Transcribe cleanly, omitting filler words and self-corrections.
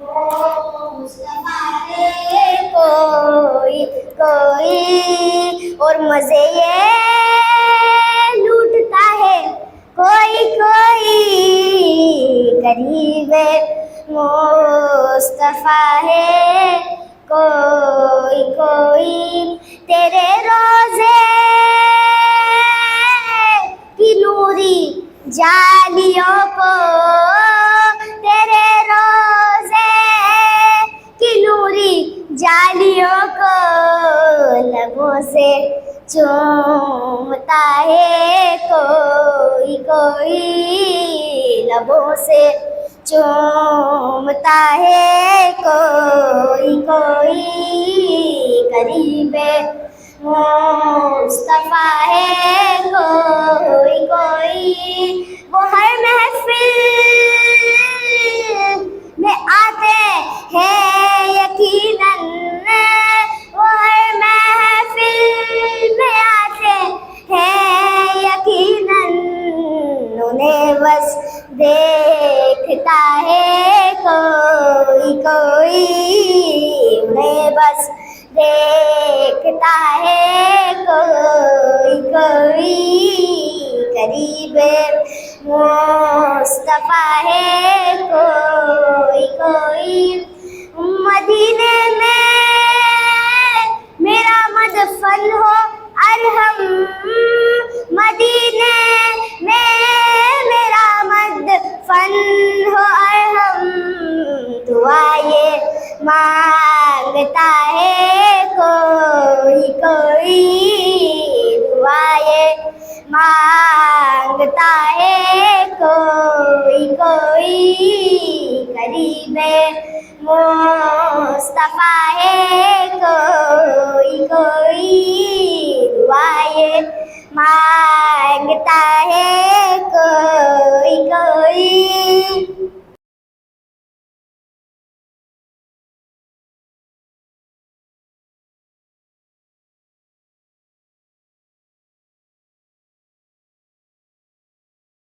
मुस्तफा है कोई कोई, और मजे ये लूटता है कोई कोई। करीब मुस्तफा है कोई कोई, तेरे रोजे की नूरी जालियों को, तेरे रोजे की नूरी जालियों को लबों से चूमता है कोई कोई, लबों से चूमता है कोई कोई। करीब मुस्तफा है कोई कोई, वो हर महफिल में आते हैं यकीनन, वो हर महफिल में आते हैं यकीनन। उन्हें बस देखता है कोई कोई, उन्हें बस देखता है कोई कोई। करीब मुस्तफा है कोई कोई, मदीने में मेरा मदफन हो अरहम, मदीने में मेरा मदफन हो अरहम। दुआ ये मांगता है कोई कोई, दुआ ये मांगता है कोई कोई। करीब मुस्तफा है कोई कोई, दुआ ये मांगता है कोई कोई।